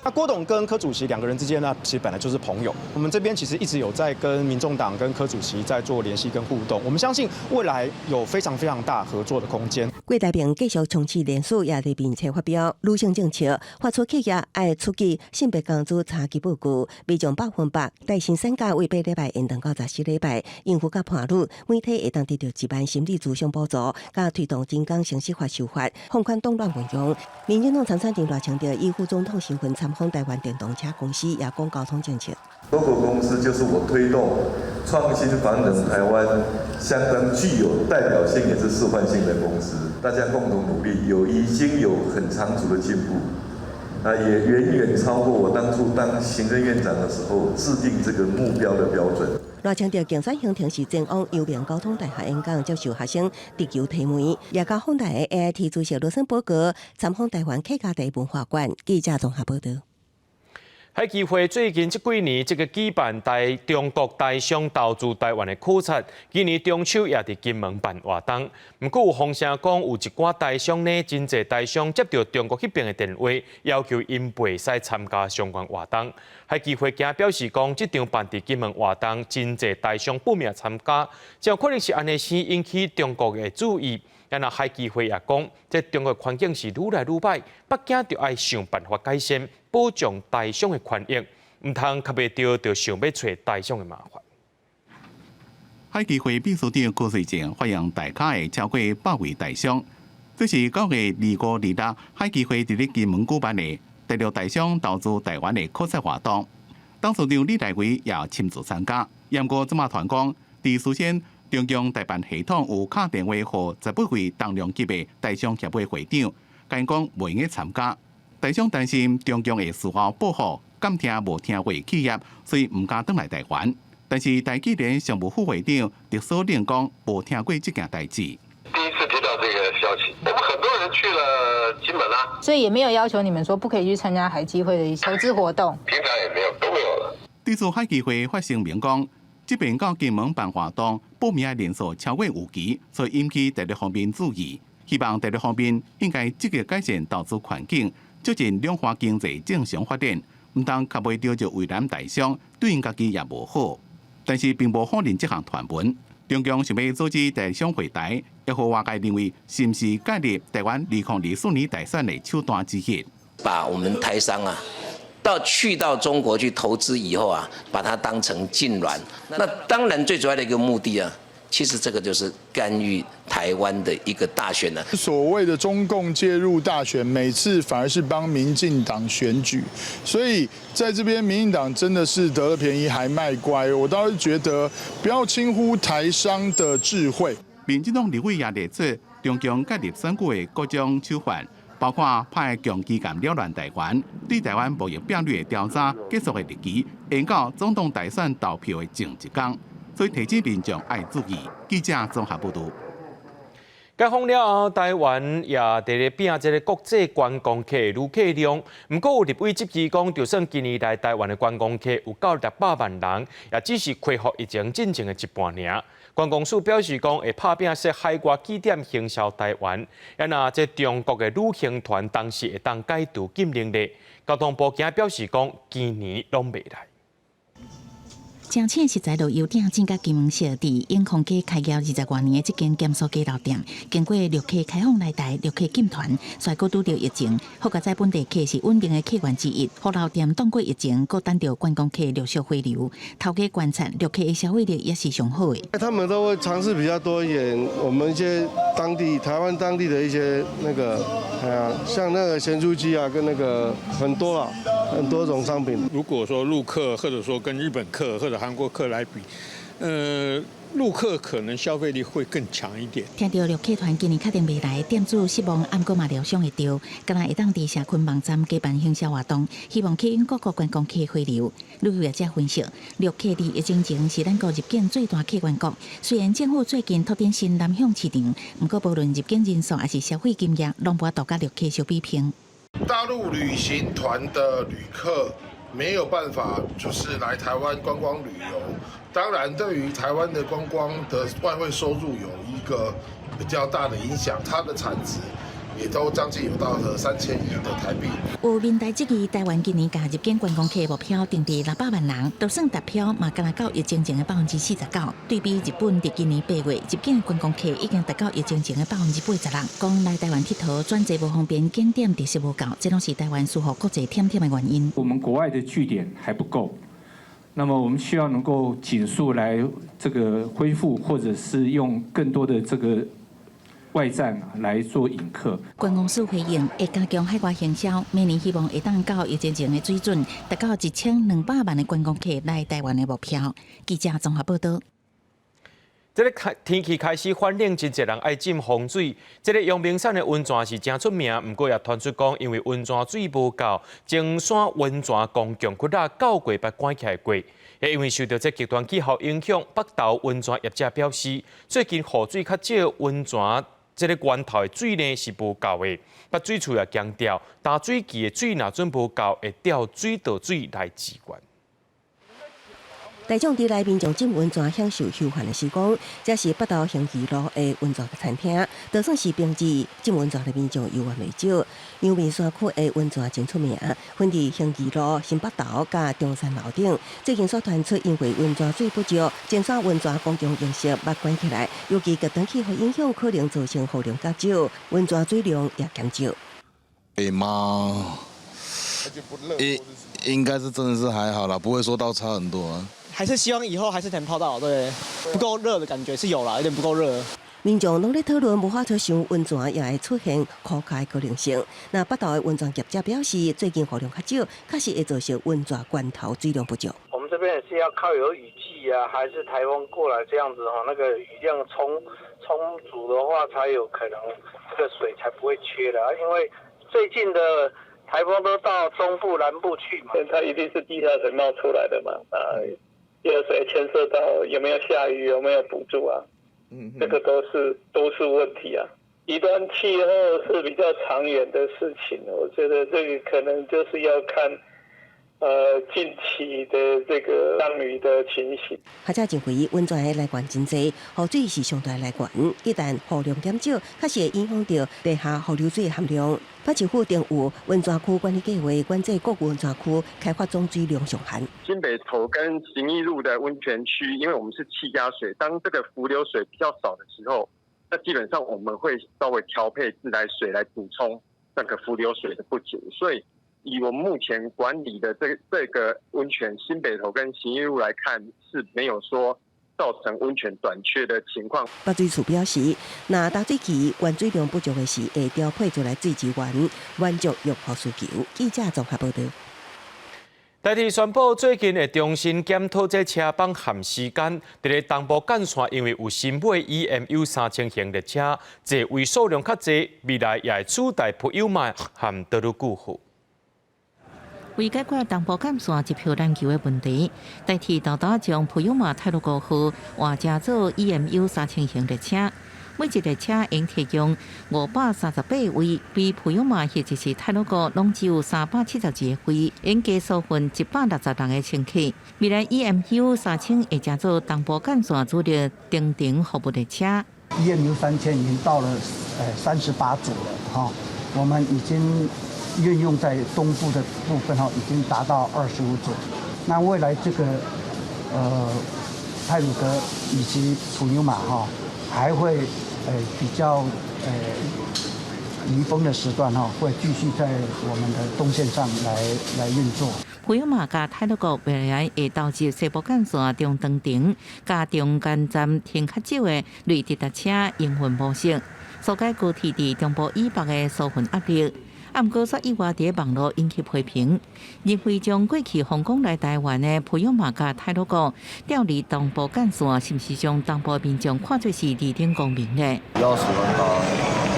那郭董跟柯主席2个人之间呢，其实本来就是朋友。我们这边其实一直有在跟民众党跟柯主席在做联系跟互动。我们相信未来有非常非常大合作的空间。郭台铭继续重启连署，也伫面册发表女性政策，发出企业爱出具性别工资差距报告，未将100%带薪产假为8礼拜延长到14礼拜，应付甲伴侣每体会当得到1万心理咨询补助，甲推动精工刑事法修法，放宽动乱运用。民进党参选人赖清德以副总统身份参访台湾电动车公司，也讲交通政策。多国公司就是我推动创新防冷台湾相当具有代表性也是示范性的公司，大家共同努力，已经有很长足的进步，也远远超过我当初当行政院长的时候制定这个目标的标准。赖清德竞选行程是前往阳明交通大学演讲，接受学生地球提问，也甲访台的 AIT 主席罗森伯格参访台湾客家地文化馆。记者综合报道。海基会最近这几年，这个举办在中国大商投资台湾的考察，今年中秋也伫金门办活动。不过有风声讲，有一寡大商呢，真侪大商接到中国迄边的电话，要求因袂使参加相关活动。海基会今表示讲，这场办伫金门活动，真侪大商报名参加，只有可能是安尼先引起中国的注意。也那海基会也讲，这中国环境是愈来愈歹，北京就要想办法改善，保障大象的权益，唔通较袂着就想要找大象的麻烦。海基会秘书长郭瑞正欢迎大家的超过100位大象。这是9月25、26，海基会伫咧金门举办的第6大象投资台湾的考察活动。董事长李大伟也亲自参加。严过这马团讲，伫事先中央代办系统有敲电话予18位重量级的大象协会会长，甲因讲袂用参加。大象担心中央的事后保护，敢听无听话企业，所以唔敢返来台湾。但是台积电常务副会长狄守令讲，无听过这件代志。第一次听到这个消息，我们很多人去了金门啊，所以也没有要求你们说不可以去参加海基会的一些投资活动，平常也没有，都没有了。这次海基会发声明讲，这边到金门办活动，报名的人数超过5期，所以引起大陆方面注意。希望大陆方面应该积极改善投资环境，促进两岸经济正常发展，唔当较袂着就为难大象，对因家己也无好。但是并无否认这项传闻。中共想要组织大象会台，也互外界认为是不是介入台湾2024年大选的手段之一。把我们台商啊，去到中国去投资以后啊，把它当成禁卵。那当然最主要的一个目的啊，其实这个就是干预台湾的一个大选了。所谓的中共介入大选，每次反而是帮民进党选举，所以在这边民进党真的是得了便宜还卖乖。我倒是觉得不要轻忽台商的智慧。民进党立委也列出中共介入选举的各种手法，包括派强机构扰乱台湾，对台湾贸易变率的调查结束的日期，延到总统大选投票的前一天。所以提醒民众要注意。记者综合报道。解封了后，台湾也伫咧拼这个国际观光客旅客量。不过有立委质疑讲，就算今年来台湾的观光客有到600万人，也只是恢复疫情进程的一半尔。观光署表示讲，会拍拼设海外起点行销台湾。也那这中国的旅行团当时会当解除禁令的。交通部今表示讲，今年拢未来。真请实在路油店正甲金门市伫永康街开业20多年的这间咸酥鸡肉店，经过陆客开放来台，陆客进团，虽阁拄着疫情，好在本地客是稳定的客源之一。好老店挡过疫情，阁等着观光客陆续回流。头家观察，陆客的消费力也是上好的。他们都会尝试比较多一点，我们一些台湾当地的一些那个，像那个咸酥鸡啊，跟那个很多啦，很多种商品。如果说陆客或者说跟日本客或者韩国客来比，陆客可能消费力会更强一点。听到陆客团今年确定未来，店主希望暗过嘛料想会到，今仔会当伫社群网站举办行销活动，希望吸引各国观光客回流。旅游业者分析，陆客伫疫情前是咱国入境最大客源国。虽然政府最近拓展新南向市场，不过无论入境人数还是消费金额，拢无度甲陆客相比拼。大陆旅行团的旅客没有办法就是来台湾观光旅游，当然对于台湾的观光的外汇收入有一个比较大的影响，它的产值也都将近有到了3000亿的台币。有民代质疑台湾今年甲入境观光客目标定伫600万人，就算达标嘛，敢若到疫情前的49%。对比日本，伫今年8月入境观光客已经达到疫情前的86%。讲来台湾佚佗转机无方便，景点其实无够，这拢是台湾输互国际忝的原因。我们国外的据点还不够，那么我们需要能够紧速来这个恢复，或者是用更多的这个外站来做引客。观光署回应会加强海外行销，明年希望会当到疫情前的水准，达到1200万的观光客来台湾的目标。记者综合报道。这个天气开始反冷，真侪人爱浸风水。这个阳明山的温泉是真出名，不过也传出讲，因为温泉水无够，金山温泉公共窟仔9月捌关起来过。也因为受到这极端气候影响，北投温泉业者表示，最近雨水较少，温泉这个源头的水呢是无够的。北水处也强调，大水期的水若准无够，会调水道水来支援。大众伫内民众进温泉享受休闲的时光，这是北投兴义路的温泉餐厅，就算是平日进温泉的民众游玩未少。阳明山区的温泉真出名，分伫兴义路、新北投甲中山楼顶。最近所传出因为温泉水不足，尖山温泉公共营设捌关起来，尤其热天气会影响，可能造成雨量较少，温泉水量也减少。吗？应该是真的是还好啦，不会说到差很多啊。还是希望以后还是能泡到，对，不够热的感觉是有啦，有点不够热。民众拢咧讨论无法度上温泉也会出现枯竭可能性。那北投的温泉业者表示，最近雨量较少，确实会造成温泉罐头水量不足。我们这边也是要靠有雨季啊，还是台风过来这样子那个雨量充足的话，才有可能这个水才不会缺的。因为最近的台风都到中部、南部去嘛，它一定是地下水冒出来的嘛。热水牵涉到有没有下雨，有没有补助啊？这个都是问题啊。极端气候是比较长远的事情，我觉得这个可能就是要看近期的这个降雨的情形。学者认为，温泉的来源真济，雨水是上大来源。一旦雨量减少，确实会影响到地下雨流水含量。发政府定有温泉区管理计划，管制各温泉区开发总水量上限。新北投跟行义路的温泉区，因为我们是气压水，当这个浮流水比较少的时候，那基本上我们会稍微调配自来水来补充那个浮流水的不足，所以以我们目前管理的这个温泉新北投跟行义路来看，是没有说造成温泉短缺的情况。北水处表示，若淡水期原水量不足的时，会调配出来水资源，满足用户需求。记者综合报道。台铁宣布，最近会重新检讨这车帮限时间。伫咧东部干线，因为有新买 EMU3000型列车，座位数量较侪，未来也会取代普悠玛和德鲁固号。为解决东部干线一票难求的问题，台铁豆豆将普悠玛泰鲁高号换加做 EMU3000型列车。每一列车应提供538位，比普悠玛或者是泰鲁高拢只有372个位，应加收份160人的乘客。未来 EMU3000会加做东部干线主力定点服务列车。EMU3000已经到了38组了哈，我们已经运用在东部的部分已经达到25组。那未来这个泰鲁格以及普悠玛还会比较离峰的时段会继续在我们的东线上来运作。普悠玛甲泰鲁国未来会导入西部干线中长程、甲中间站停较少的类直达车营运模式，所解高铁伫中部以北的疏运压力。毋过，煞意外伫网络引起批评，认为将过去香港来台湾的普悠玛甲泰鲁国调离东部干线，是毋是将东部民众看作是二等公民呢？比较喜欢搭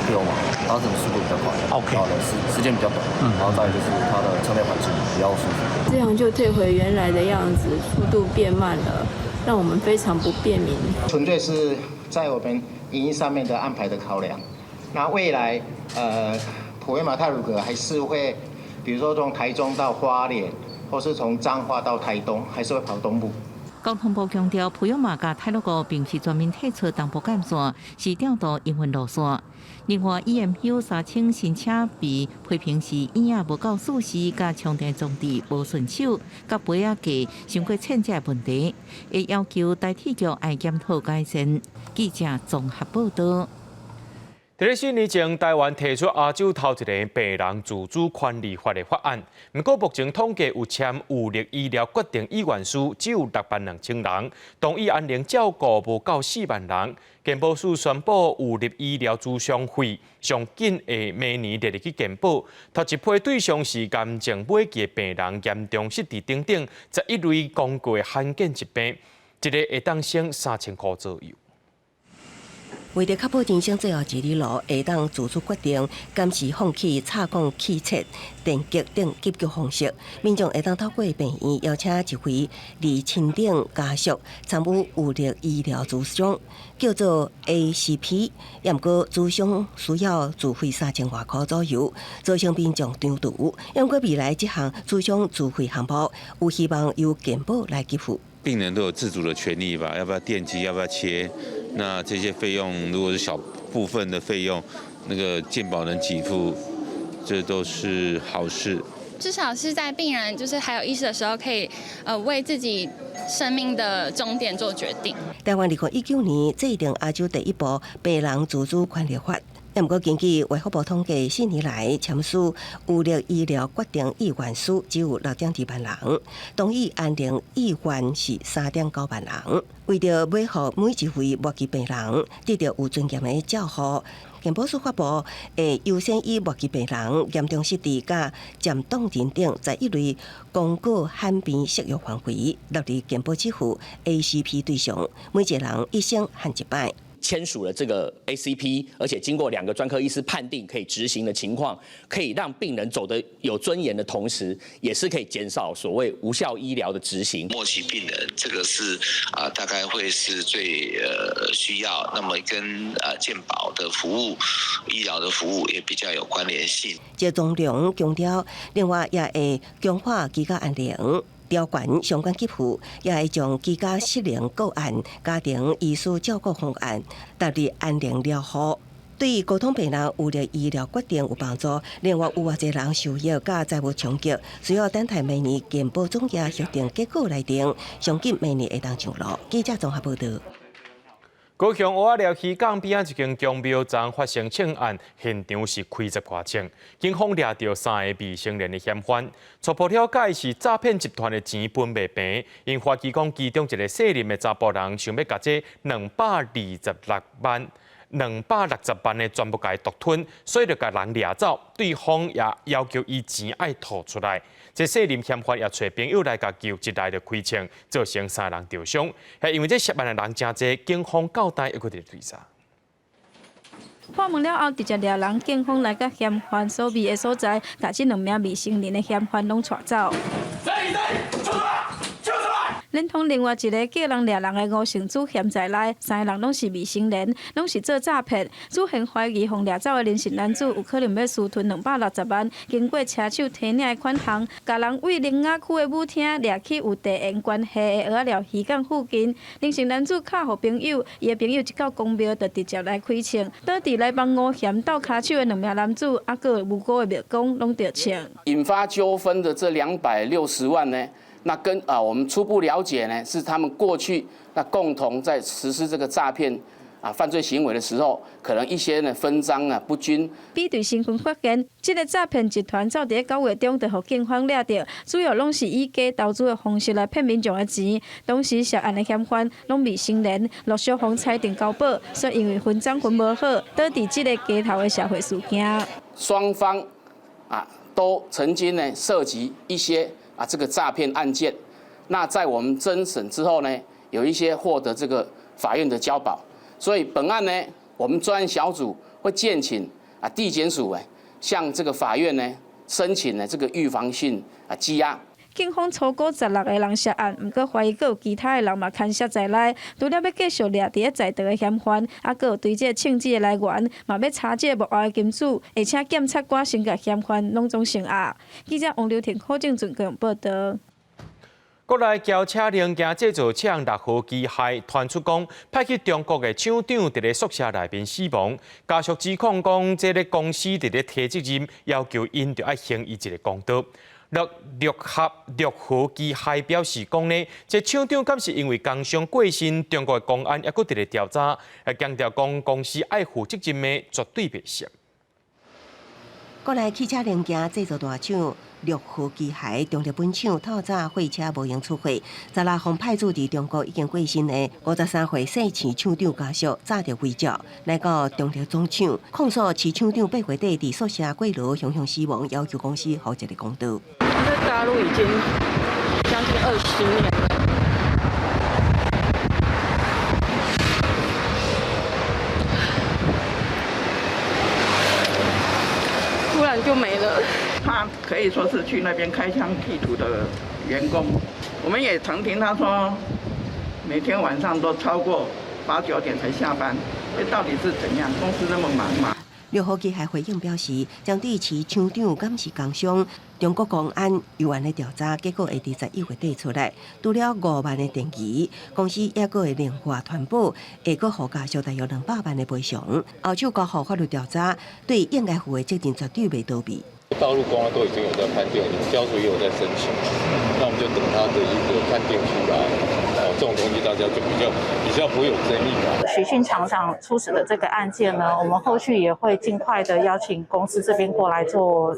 普悠玛，它整个速度比较快，OK， 然后时间比较短，然后再就是它的车内环境比较舒服。这样就退回原来的样子，速度变慢了，让我们非常不便民。纯粹是在我们营运上面的安排的考量。那未来普悠玛泰鲁格还是会，比如说从台中到花莲，或是从彰化到台东，还是会跑东部。交通部强调，普悠玛甲泰鲁国并非专门退出东部干线，是调度营运路线。另外 ，EMU3000新车被批评是椅仔无够舒适，甲充电装置无顺手，甲杯仔架伤过欠债问题，会要求台铁局爱检讨改善。记者综合报道。在4年前，台湾提出亚洲头一个病人自主权利法的法案，不过目前统计有签有力医疗决定意愿书只有62000人，同意安宁照顾无够4万人。健保署宣布有力医疗咨商费上紧会明年列入去健保，头一批对象是癌症末期的病人、严重失智等等11类公过罕见疾病，一个会当省3000块左右。为了确保人生最后一里路会当自主决定，暂时放弃插管、气切、电击等急救方式，民众会当透过病院邀请一位离亲等家属参与有力医疗咨商，叫做 ACP。也毋过咨商需要自费3000外块左右，造成民众张毒。也毋过未来这项咨商自费项目有希望由健保来给付。病人都有自主的权利吧，要不要电击，要不要切，那这些费用如果是小部分的费用，那个健保能给付，这都是好事。至少是在病人就是还有意识的时候，可以为自己生命的终点做决定。台湾2019年制定亚洲第一部病人自主权利法。不过，根据卫福部统计，4年来签署有力医疗决定意愿书只有6.2万人，同意安宁意愿是3.9万人。为着维护每一位末期病人得到有尊严的照护，健保署发布会优先以末期病人、严重失智、甲渐冻症等11类公告罕病适用范围纳入健保支付 ACP 对象，每一个人一生限一摆。签署了这个 ACP， 而且经过2个专科医师判定可以执行的情况，可以让病人走得有尊严的同时，也是可以减少所谓无效医疗的执行。末期病人这个是大概会是最需要，那么跟健保的服务、医疗的服务也比较有关联性。这总量强调，另外也会强化居家安宁。调悬相关给付，也会将居家失能个案、家庭医师照顾方案纳入安宁疗护。对于高通病人有力医疗决定有帮助。另外，有偌济人受益甲债务冲击，需要等待明年健保总额协定结果来定，相信明年会当上路。记者综合报道。高雄蚵仔寮渔港边仔一间公庙站发生枪案，现场是开10多枪，警方抓到3个未成年的嫌犯。初步了解是诈骗集团的钱分未平，因怀疑讲其中一个适龄的查甫人想要把这226万的全部给独吞，所以就把人掠走。对方也要求伊钱爱吐出来。这适龄嫌犯也找朋友来甲救，一来就开枪，造成3人受伤。还因为这涉案的人真多，警方交代一个伫追查。破门了后，直接抓人，警方来到嫌犯所在的所在，把这2名未成年的嫌犯拢带走。连同另外一个叫人抓人的5成主嫌在内，3个人拢是未成年，拢是做诈骗。主嫌怀疑互抓走的年轻男子有可能要私吞260万，经过车手提领的款项，甲人为灵雅区的舞厅掠去有地缘关系的蚵仔寮渔港附近。年轻男子敲互朋友，伊的朋友一到公庙就直接来开枪，倒伫来帮5嫌斗骹手的2名男子，还佫无辜的庙公拢着枪。引发纠纷的这260万呢？那我们初步了解呢，是他们过去共同在实施这个诈骗犯罪行为的时候，可能一些呢分赃不均。比对身份发现，这个诈骗集团早伫9月中就互警方抓到，主要拢是以假投资的方式来骗民众的钱。当时涉案的嫌犯拢未成年，陆续互裁定交保，所以因为分赃分无好，导致这个街头的社会事件。双方都曾经呢涉及一些这个诈骗案件，那在我们侦审之后呢，有一些获得这个法院的交保，所以本案呢，我们专案小组会建请地检署向这个法院呢申请呢这个预防性羁押。警方初估16个人涉案，不过怀疑阁有其他的人嘛牵涉在内。除了要继续抓伫咧在逃的嫌犯，还阁有对这枪支的来源，嘛要查这幕后的金主，而且检察官先甲嫌犯拢总成案。记者王刘婷、柯正准高雄报道。国内轿车零件制造厂6号机械传出讲，派去中国的厂长伫咧宿舍内面死亡。家属指控讲，这个公司伫咧提责任，要求因着爱行伊一个公道。6号机械表示讲呢，这厂长敢是因为工伤过身，中国的公安也搁伫咧调查，还强调讲公司爱负责任的绝对袂涉。国内汽车零件制造大厂6号机械中日本厂透早货车无用出货，16号派驻伫中国已经过身的53岁细市厂长家属早着回照，来到中日总厂控诉市厂长8月底伫宿舍过劳雄死亡，要求公司负一个公道。在大陆已经将近20年了。突然就没了。他可以说是去那边开疆辟土的员工，我们也曾听他说，每天晚上都超过8、9点才下班，这到底是怎样？公司那么忙吗？六号机还回应表示，将对其厂长监视工伤。中国公安有关的调查结果会伫11月底出来，除了5万的定期，公司也阁会另外传保，会阁附加小大约200万的赔偿。后手交予法律调查，对应该负的责任绝对袂逃避。大陆公安都已经有在判定，标署也有在申请，那我们就等他的一个判定出来。这种东西大家就比较不会有争议吧。许姓厂长出事的这个案件呢，我们后续也会尽快的邀请公司这边过来做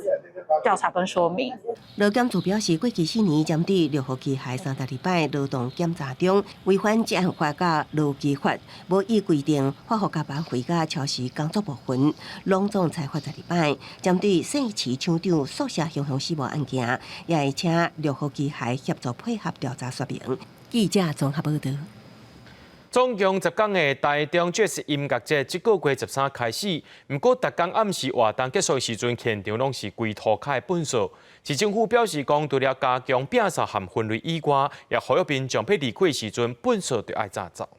调查跟说明。劳检处表示，过去4年针对6号机械3礼拜劳动检查中，违反职安法甲劳基法，无依规定发放加班费甲超时工作部分，拢总裁罚10礼拜。针对姓池厂长宿舍雄雄死亡案件，也会请6号机械协助配合调查说明。记者综合报道。总共10天的台中Jazz音乐节，这个月13开始。不过，逐天暗时活动结束时阵，现场拢是规涂骹的粪扫。市政府表示，讲除了加强摒扫和分类以外，也呼吁民众要离开时阵，粪扫就要早走。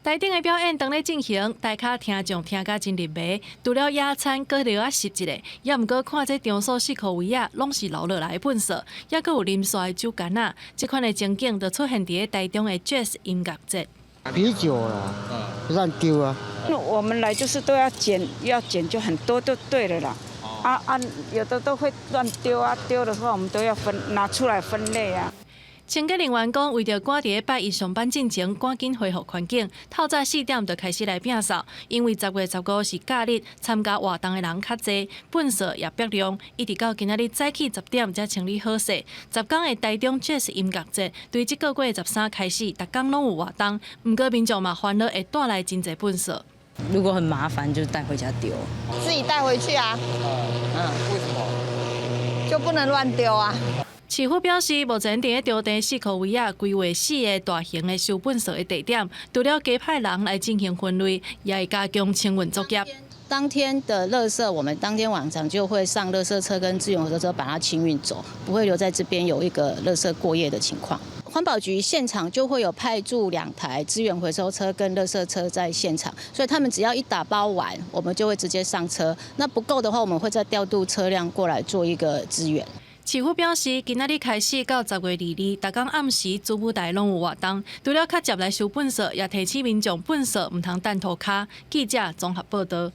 台顶的表演当咧进行，大家听众听甲真入迷。除了野餐，搁了啊拾一个，也毋过看这场所4块位啊，拢是留落来的粪扫，也搁有啉煞的酒干仔。这款的情景就出现伫台中的 Jazz 音乐节。啤酒啦，乱丢啊！我们来就是都要捡就很多就对了啦。有的都会乱丢啊，丢的话我们都要拿出来分类啊。清洁人员讲，为着赶伫拜一上班进前，赶紧恢复环境，透早4点就开始来摒扫。因为10月15是假日，参加活动的人较侪，粪扫也逼量，一直到今仔日早起10点才清理好势。10天的台中 Jazz 音乐节，对这个月13开始，逐天拢有活动。不过民众嘛烦恼会带来真侪粪扫。如果很麻烦，就带回家丢。自己带回去啊。为什么？就不能乱丢啊。市府表示，目前伫中地4块位啊，规划4个大型的收粪扫的地点，除了加派人来进行分类，也会加强清运作业。当天的垃圾，我们当天晚上就会上垃圾车跟资源回收车把它清运走，不会留在这边有一个垃圾过夜的情况。环保局现场就会有派驻2台资源回收车跟垃圾车在现场，所以他们只要一打包完，我们就会直接上车。那不够的话，我们会再调度车辆过来做一个支援。市府表示，今仔日开始到10月2日，逐天暗时主舞台拢有活动。除了较接来收粪扫，也提醒民众粪扫唔通等涂骹。记者综合报道。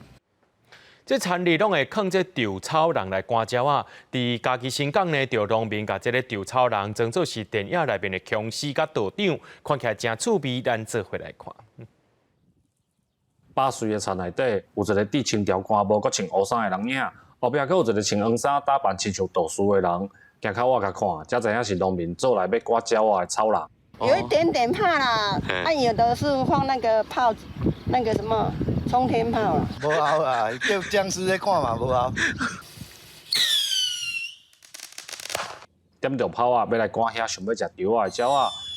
这田里拢会放这稻草人来赶鸟啊！伫家己新港呢，就农民甲这个稻草人装作是电影内面的强势甲道长，看起来真趣味，咱做回来看。8岁的田内底有一个戴青条官帽、佮穿乌衫的人影。后壁阁有一个穿黄衫、打扮亲像道士的人，行较我甲看，才知影是农民做来要赶鸟仔的草人。有一点点怕啦，有的是放那个炮，那个什么冲天炮啦。无效啊，叫僵尸在看嘛，无效。点着炮啊，要来赶遐想要食稻仔的鸟仔，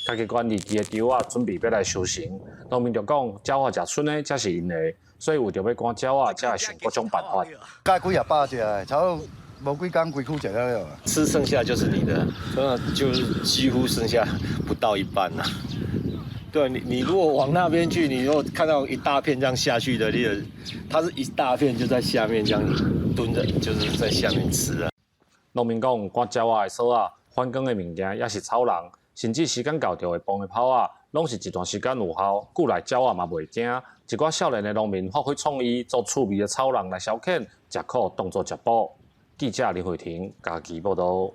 家己管2支的稻仔，准备要来收成。农民就讲，鸟仔食剩的才是因的。所以为着要赶鸟仔，才会想各种办法。加几百只，差无几工规区食了。吃剩下就是你的，就是几乎剩下不到一半了。对你如果往那边去，你如果看到一大片这样下去的，它是一大片就在下面这样蹲着，就是在下面吃啊。农民讲，赶鸟仔的扫啊，返工的物件也是草人，甚至时间到就会放的炮啊，拢是一段时间有效，久来鸟仔嘛袂惊。一寡少年的农民发挥创意，做趣味的草人来消遣，食苦当作食补。记者李慧婷家己报道。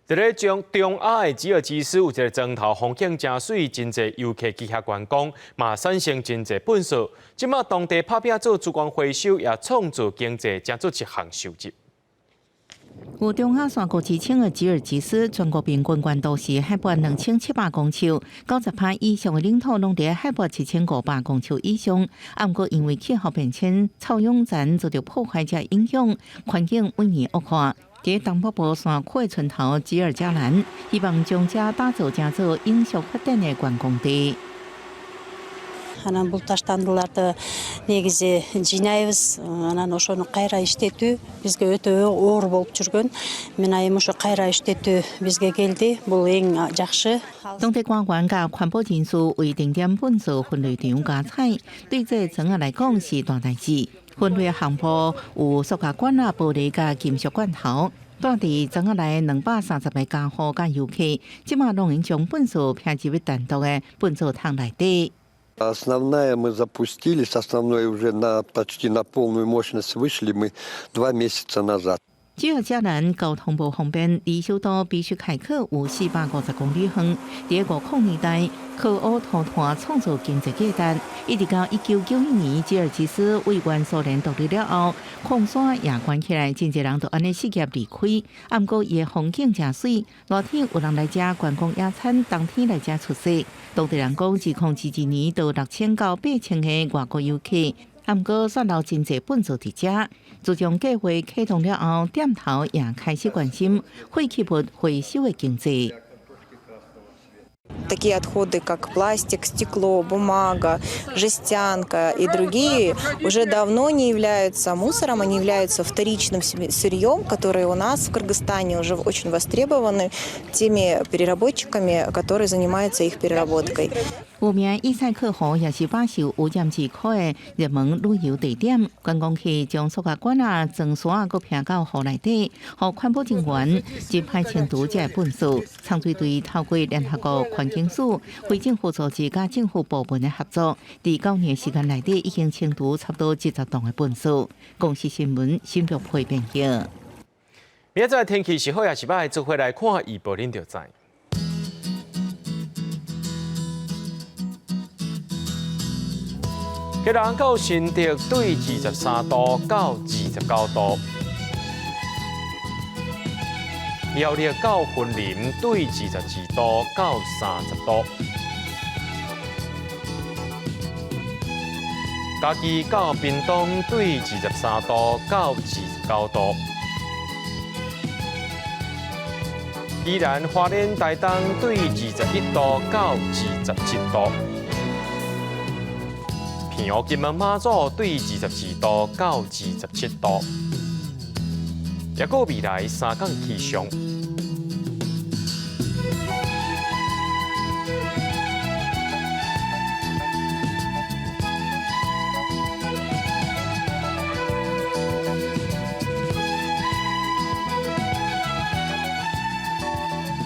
在咧中亚的吉尔吉斯有一个庄头风景真水，真侪游客去遐观光，嘛产生真侪粪扫。即马当地拍拼做资源回收，也创造经济，成做一项收入。有中亚山谷之称的吉尔吉斯，全国平均高度是海拔2700公尺，90%以上的领土拢伫海拔7500公尺以上。啊，不过因为气候变迁，臭氧层受到破坏者影响，环境愈演愈恶化。在东北部山区的村头吉尔加兰，希望将这打造成做永续发展的观光地。Анан бул таштандыларды негизи жыйнайбыз. Анан ошону кайра иштетүү бизге өтө оор болуп жүргөн. Мен айым ошо кайра иштетүү бизге келди. Бул эң жакшы. 当地官员甲环保人士为定点粪扫分类场加采，对这庄仔来讲是大代志。分类项目有塑胶管啊、玻璃甲金属罐头。住伫庄仔内230个家户甲游客，即马拢已经将粪扫偏入单独的粪扫桶内底。Основная мы запустили, с основной уже почти на полную мощность вышли мы 2 месяца назад. 只要遮人交通不方便，离首都必须开课有450公里远。第5控年代，科乌土团创造经济价值，一直到1991年，吉尔吉斯为原苏联独立了后，矿山也关起来，真侪人都安尼失业离开。啊，不过伊的风景真水，热天有人来遮观光野餐，冬天来遮出世。当地人讲，2022年到6000到8000个外国游客。啊，不过煞留真侪本座伫遮。自从计划启动了后，店头也开始关心废弃物回收的经济。Такие отходы, как пластик, стекло, бумага, жестянка и другие, уже давно не являются мусором, они являются вторичным сырьем, которые у нас в Кыргызстане уже очень востребованы теми переработчиками, которые занимаются их переработкой. 有名伊塞克湖也是饱受污染之苦的热门旅游地点。观光客将塑胶管啊、装沙啊，搁撇到湖内底，互环保人员即派清除这粪扫。长水队透过联合国环境署、非政府组织甲政府部门的合作，伫9年时间内底已经清除差不多70吨的粪扫。公司新闻新竹配编辑。明仔载天气是好也是歹，做回来看预报恁就知。吉兰到新竹对23度到29度，苗栗到云林对22度到30度，嘉义到屏东对23度到29度，宜兰花莲台东对21度到27度。平湖金门马祖对24度到27度，也个未来3天气象。